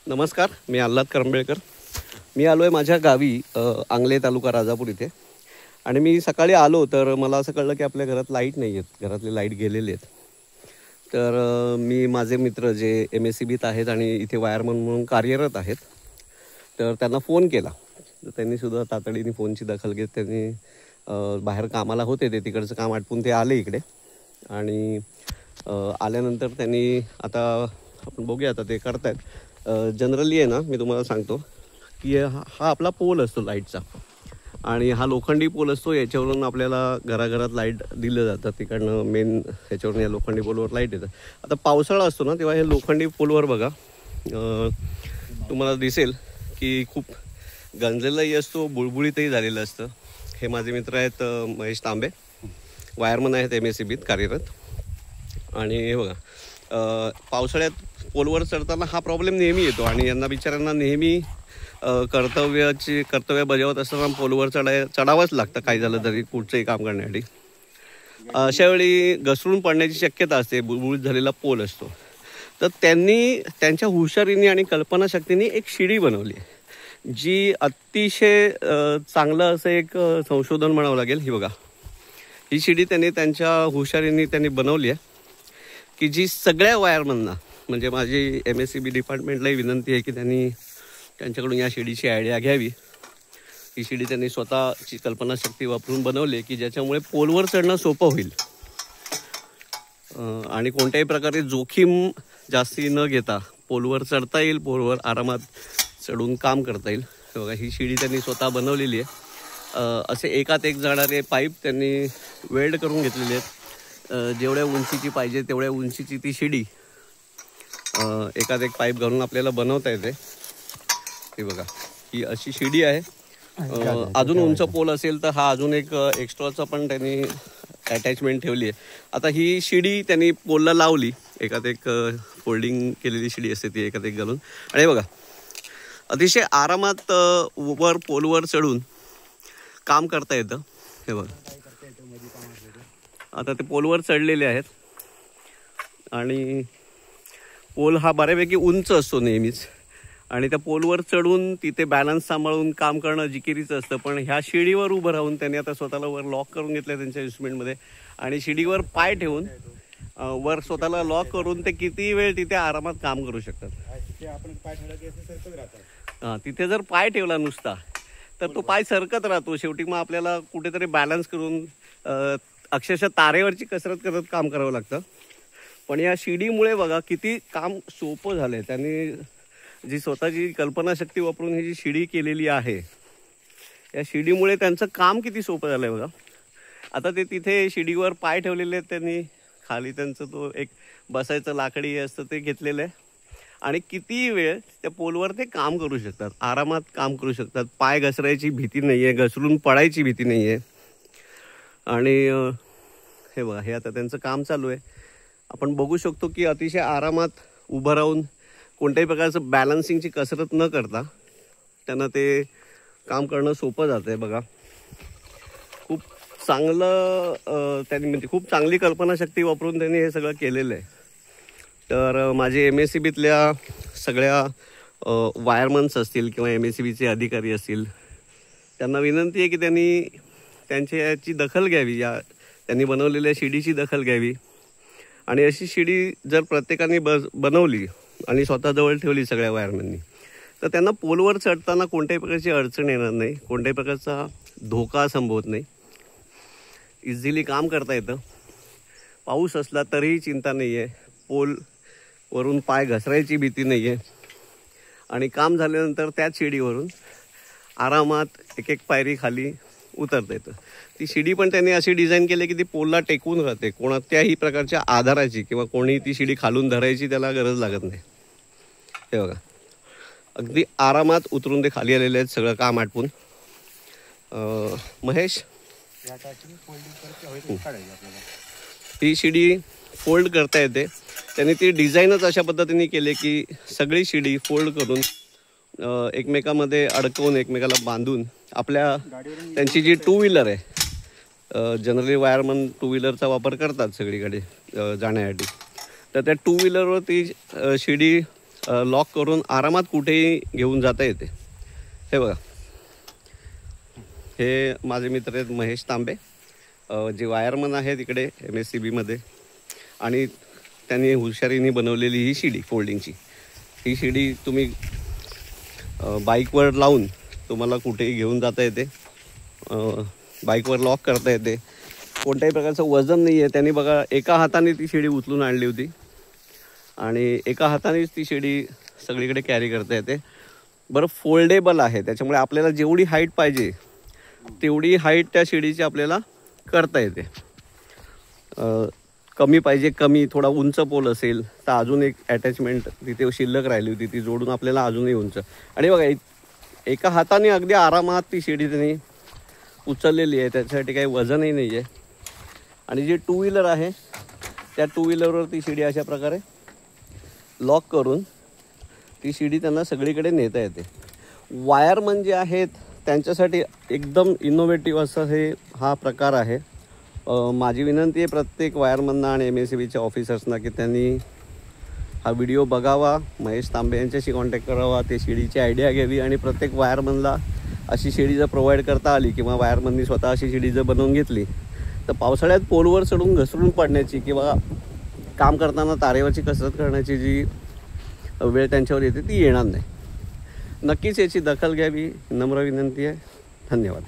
नमस्कार, मी आल्हाद करंबेळकर. मी आलो आहे माझ्या गावी आंगले तालुका राजापूर इथे. आणि मी सकाळी आलो तर मला असं कळलं की आपल्या घरात लाईट नाही आहेत, घरातले लाईट गेलेले आहेत. तर मी माझे मित्र जे MSCBत आहेत आणि इथे वायरमन म्हणून कार्यरत आहेत, तर त्यांना फोन केला. तर त्यांनीसुद्धा तातडीने फोनची दखल घेत त्यांनी बाहेर कामाला होते, ते तिकडचं काम आटपून ते आले इकडे. आणि आल्यानंतर त्यांनी आता आपण बघूया आता ते करतायत. जनरली आहे ना, मी तुम्हाला सांगतो की हा आपला पोल असतो लाईटचा, आणि हा लोखंडी पोल असतो. याच्यावरून आपल्याला घराघरात लाईट दिलं जातं. तिकडनं मेन ह्याच्यावरून या लोखंडी पोलवर लाईट येतं. आता पावसाळा असतो ना, तेव्हा हे लोखंडी पोलवर बघा तुम्हाला दिसेल की खूप गंजलेलाही असतो, बुळबुळीतही झालेलं असतं. हे माझे मित्र आहेत महेश तांबे, वायरमन आहेत MSCBत कार्यरत. आणि हे बघा पावसाळ्यात पोलवर चढताना हा प्रॉब्लेम नेहमी येतो, आणि यांना बिचाऱ्यांना नेहमी कर्तव्य बजावत असताना पोलवर चढावंच लागतं, काही झालं तरी कुठचंही काम करण्यासाठी. अशावेळी घसरून पडण्याची शक्यता असते, बुळबुळीत झालेला पोल असतो. तर त्यांनी त्यांच्या हुशारीने आणि कल्पनाशक्तीने एक शिडी बनवली, जी अतिशय चांगलं असं एक संशोधन म्हणावं लागेल. ही बघा, ही शिडी त्यांनी त्यांच्या हुशारीने त्यांनी बनवली आहे, की जी सगळ्या वायरमनना, म्हणजे माझी MSCB डिपार्टमेंटलाही विनंती आहे की त्यांनी त्यांच्याकडून या शिडीची आयडिया घ्यावी. ही शिडी त्यांनी स्वतःची कल्पनाशक्ती वापरून बनवली, की ज्याच्यामुळे पोलवर चढणं सोपं होईल आणि कोणत्याही प्रकारे जोखीम जास्ती न घेता पोलवर चढता येईल, पोलवर आरामात चढून काम करता येईल. बघा, ही शिडी त्यांनी स्वतः बनवलेली आहे. असे एकात एक जाणारे पाईप त्यांनी वेल्ड करून घेतलेले आहेत. जेवढ्या उंचीची पाहिजे तेवढ्या उंचीची ती शिडी एकात एक पाईप घालून आपल्याला बनवता येते. हे बघा, ही अशी शिडी आहे. अजून उंच पोल असेल तर हा अजून एक एक्स्ट्राचा पण त्यांनी अटॅचमेंट ठेवली आहे. आता ही शिडी त्यांनी पोलला लावली, एकात एक फोल्डिंग केलेली शिडी असते ती एकात एक घालून. आणि बघा, अतिशय आरामात वर पोलवर चढून काम करता येतं. हे बघा, आता ते पोलवर चढलेले आहेत, आणि पोल हा बऱ्यापैकी उंच असतो नेहमीच, आणि त्या पोलवर चढून तिथे बॅलन्स सांभाळून काम करणं जिकिरीचं असतं. पण ह्या शिडीवर उभं राहून त्यांनी आता स्वतःला वर लॉक करून घेतलं त्यांच्या इन्स्ट्रुमेंटमध्ये, आणि शिडीवर पाय ठेवून वर स्वतःला लॉक करून ते किती वेळ तिथे आरामात काम करू शकतात. तिथे जर पाय ठेवला नुसता तर तो पाय सरकत राहतो. शेवटी मग आपल्याला कुठेतरी बॅलन्स करून अक्षरशः तारेवरची कसरत करत काम करावं लागतं. पण या शिडीमुळे बघा किती काम सोपं झालं आहे. त्यांनी जी स्वतःची कल्पनाशक्ती वापरून ही जी शिडी केलेली आहे, या शिडीमुळे त्यांचं काम किती सोपं झालं आहे बघा. आता ते तिथे शिडीवर पाय ठेवलेले आहेत त्यांनी, खाली त्यांचं तो एक बसायचं लाकडी असतं ते घेतलेलं आहे, आणि किती वेळ त्या पोलवर ते काम करू शकतात, आरामात काम करू शकतात. पाय घसरायची भीती नाही आहे, घसरून पडायची भीती नाही आहे. आणि हे बघा, हे आता त्यांचं काम चालू आहे. आपण बघू शकतो की अतिशय आरामात उभं राहून कोणत्याही प्रकारचं बॅलन्सिंगची कसरत न करता त्यांना ते काम करणं सोपं जातं आहे. बघा, खूप चांगलं त्यांनी, म्हणजे खूप चांगली कल्पनाशक्ती वापरून त्यांनी हे सगळं केलेलं आहे. तर माझे MSCBतल्या सगळ्या वायरमन्स असतील किंवा MSCBचे अधिकारी असतील, त्यांना विनंती आहे की त्यांनी त्यांच्या याची दखल घ्यावी, या त्यांनी बनवलेल्या शिडीची दखल घ्यावी. आणि अशी शिडी जर प्रत्येकाने बनवली आणि स्वतःजवळ ठेवली सगळ्या वायरमॅननी, तर त्यांना पोलवर चढताना कोणत्याही प्रकारची अडचण येणार नाही, कोणत्याही प्रकारचा धोका संभवत नाही. इझिली काम करता येतं. पाऊस असला तरीही चिंता नाही आहे, पोलवरून पाय घसरायची भीती नाही आहे, आणि काम झाल्यानंतर त्याच शिडीवरून आरामात एक एक पायरी खाली उतरता येतं. ती शिडी पण त्यांनी अशी डिझाईन केली की ती पोलला टेकून राहते, कोणत्याही प्रकारच्या आधाराची किंवा कोणी ती शिडी खालून धरायची त्याला गरज लागत नाही. हे बघा, अगदी आरामात उतरून ते खाली आलेले आहेत सगळं काम आटपून. महेश, ही शिडी फोल्ड करता येते. त्यांनी ती डिझाईनच अशा पद्धतीने केली की सगळी शिडी फोल्ड करून एकमेकामध्ये अडकवून एकमेकाला बांधून आपल्या त्यांची जी टू व्हीलर आहे, जनरली वायरमन टू व्हीलरचा वापर करतात सगळीकडे जाण्यासाठी, तर त्या टू व्हीलरवर ती शिडी लॉक करून आरामात कुठेही घेऊन जाता येते. हे बघा, हे माझे मित्र आहेत महेश तांबे, जे वायरमन आहेत इकडे MSCBमध्ये, आणि त्यांनी हुशारीने बनवलेली ही शिडी फोल्डिंगची. ही शिडी तुम्ही बाईकवर लावून तुम्हाला कुठेही घेऊन जाता येते, बाईकवर लॉक करता येते. कोणत्याही प्रकारचं वजन नाही आहे. त्यांनी बघा एका हाताने ती शिडी उचलून आणली होती आणि एका हातानेच ती शिडी सगळीकडे कॅरी करता येते. बरं, फोल्डेबल आहे, त्याच्यामुळे आपल्याला जेवढी हाईट पाहिजे तेवढी हाईट त्या शिडीची आपल्याला करता येते. कमी पाहिजे कमी, थोडा उंच पोल असेल तर अजून एक अटॅचमेंट तिथे शिल्लक राहिली होती, ती जोडून आपल्याला अजूनही उंच. आणि बघा एका हाताने अगदी आरामात ती शिडी त्यांनी उचललेली आहे, त्याच्यासाठी काही वजनही नाही आहे. आणि जी 2 व्हीलर आहे त्या 2 व्हीलरवर ती शिडी अशा प्रकारे लॉक करून ती शिडी त्यांना सगळीकडे नेता येते. वायरमन जे आहेत त्यांच्यासाठी एकदम इनोव्हेटिव्ह असं हा प्रकार आहे. माझी विनंती आहे प्रत्येक वायरमनना आणि MSCBच्या ऑफिसर्सना की त्यांनी हा व्हिडिओ बघावा, महेश तांबे यांच्याशी कॉन्टॅक्ट करावा, ते शिडीची आयडिया घ्यावी आणि प्रत्येक वायरमनला अशी शिडी जर प्रोव्हाइड करता आली किंवा वायरमननी स्वतः अशी शिडी जर बनवून घेतली तर पावसाळ्यात पोलवर चढून घसरून पडण्याची किंवा काम करताना तारेवरची कसरत करण्याची जी वेळ त्यांच्यावर येते ती येणार नाही. नक्कीच याची दखल घ्यावी, नम्र विनंती आहे. धन्यवाद.